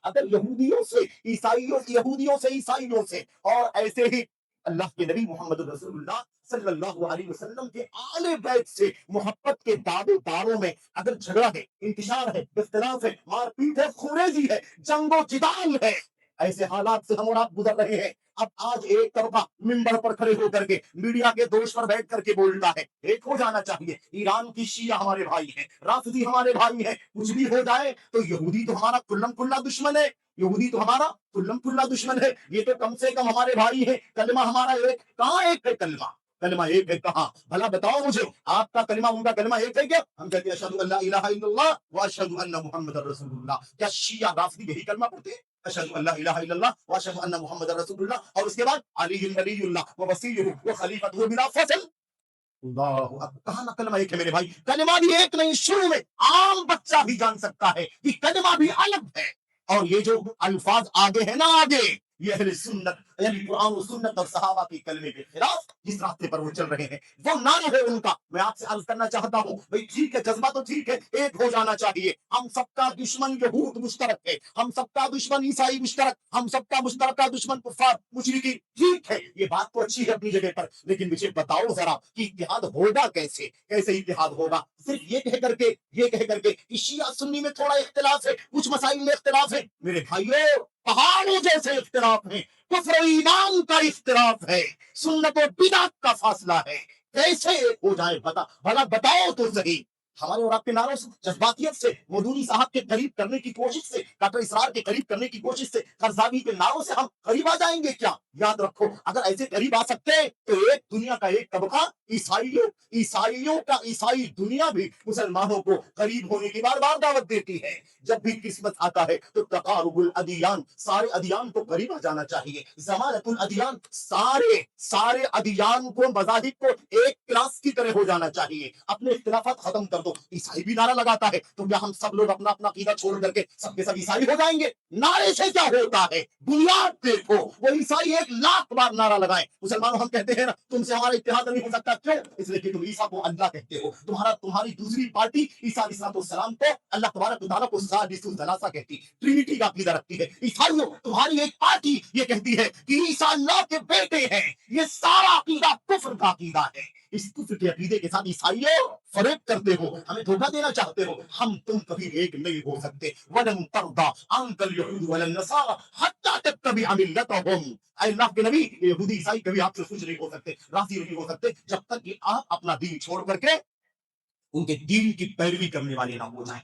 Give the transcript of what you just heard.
اگر یہودیوں سے عیسائیوں یہودیوں سے عیسائیوں سے اور ایسے ہی اللہ کے نبی محمد رسول اللہ صلی اللہ علیہ وسلم کے آل بیت سے محبت کے دعوے داروں میں اگر جھگڑا ہے، انتشار ہے، اختلاف ہے، مار پیٹ ہے، خوریزی ہے، جنگ و جدال ہے، ایسے حالات سے ہم اور آپ گزر رہے ہیں۔ اب آج ایک طرفہ ممبر پر کھڑے ہو کر کے میڈیا کے دوش پر بیٹھ کر کے بولتا ہے، ایک ہو جانا چاہیے، ایران کی شیعہ ہمارے بھائی ہیں، رافضی ہمارے بھائی ہیں، کچھ بھی ہو جائے تو یہودی تو ہمارا کلم کلا دشمن ہے، یہودی تو ہمارا کلم کلا دشمن ہے، یہ تو کم سے کم ہمارے بھائی ہیں، کلمہ ہمارا ایک، کہاں ایک ہے کلمہ؟ کلمہ ایک ہے کہاں؟ بھلا بتاؤ مجھے، آپ کا کلمہ ان کا کلمہ ایک ہے کیا؟ ہم کہتے ہیں اشہد ان لا الہ الا اللہ واشہد ان محمد رسول اللہ۔ کیا شیعہ رافضی یہی کلمہ پڑھتے ہیں؟ اشهد ان لا اله الا الله واشهد ان محمد رسول الله، اور اس کے بعد علی ولی اللہ ووصیہ وخلیفۃ بلا فصل۔ اللہ اکبر، کہاں نہ کلمہ ایک ہے میرے بھائی؟ کلمہ بھی ایک نہیں، شروع میں عام بچہ بھی جان سکتا ہے کہ کلمہ بھی الگ ہے، اور یہ جو الفاظ آگے ہیں نا، آگے یہ اہل سنت یعنی قرآن و سنت اور صحابہ کے کلمے کے خلاف جس راستے پر وہ چل رہے ہیں، وہ نعرہ ہے ان کا۔ میں آپ سے عرض کرنا چاہتا ہوں بھائی، ٹھیک ہے، جذبہ تو ٹھیک ہے، ایک ہو جانا چاہیے۔ ہم سب کا دشمن یہود مشترک ہے، ہم سب کا دشمن عیسائی مشترک، ہم سب کا مشترکہ دشمن کفار مشرکین، ٹھیک ہے، یہ بات تو اچھی ہے اپنی جگہ پر، لیکن مجھے بتاؤ ذرا کہ اتحاد ہوگا کیسے؟ کیسے اتحاد ہوگا؟ صرف یہ کہہ کر کے کہ شیعہ سنی میں تھوڑا اختلاف ہے، کچھ مسائل میں اختلاف ہے، میرے بھائیوں پہاڑوں جیسے اختلاف ہے، کفر و ایمان کا اختلاف ہے، سنت و بدعت کا فاصلہ ہے، کیسے ایک ہو جائے؟ بھلا بتاؤ تو صحیح۔ ہمارے اور آپ کے نعروں سے، جذباتیت سے، مودودی صاحب کے قریب کرنے کی کوشش سے، ڈاکٹر اسرار کے قریب کرنے کی کوشش سے، قرضاوی کے نعروں سے ہم قریب آ جائیں گے کیا؟ یاد رکھو، اگر ایسے قریب آ سکتے تو ایک دنیا کا ایک طبقہ عیسائیوں کا، عیسائی دنیا بھی مسلمانوں کو قریب ہونے کی بار بار دعوت دیتی ہے۔ جب بھی قسمت آتا ہے تو تقارب الادیان، سارے ادیان کو قریب آ جانا چاہیے، ضمانت الادیان، سارے ادیان کو، مذاہب کو ایک کلاس کی طرح ہو جانا چاہیے، اپنے اختلافات ختم کر دو۔ عیسائی بھی نعرہ لگاتا ہے، تو کیا ہم سب لوگ اپنا اپنا عقیدہ چھوڑ کر کے سب کے سب عیسائی ہو جائیں گے؟ نعرے سے کیا ہوتا ہے؟ بنیاد دیکھو، وہ عیسائی 1,00,000 بار نعرہ لگائیں، مسلمانوں ہم کہتے ہیں نا تم سے ہمارا اتحاد نہیں ہو سکتا، کیوں؟ اس لیے کہ تم عیسیٰ کو اللہ کہتے ہو، تمہاری دوسری پارٹی عیسیٰ علیہ السلام کو اللہ تبارک و تعالیٰ کو ثالث ثلاثہ کہتی، ٹرینٹی کا عقیدہ رکھتی ہے۔ عیسائیوں، تمہاری ایک پارٹی یہ کہتی ہے کہ عیسیٰ اللہ کے بیٹے ہیں، یہ سارا عقیدہ کفر کا عقیدہ ہے۔ اس کفر کے عقیدے کے ساتھ عیسائیوں فریب کرتے ہو، ہمیں دھوکہ دینا چاہتے ہو، ہم تم کبھی ایک نہیں ہو سکتے۔ وَلَن تَرْضَىٰ عَنكَ الْيَهُودُ وَلَا النَّصَارَىٰ حَتَّىٰ تَتَّبِعَ مِلَّتَهُمْ۔ اے اللہ کے نبی، یہودی عیسائی کبھی آپ سے خوش نہیں ہو سکتے، راضی نہیں ہو سکتے، جب تک کہ آپ اپنا دین چھوڑ کر کے ان کے دین کی پیروی کرنے والے نہ ہو جائیں۔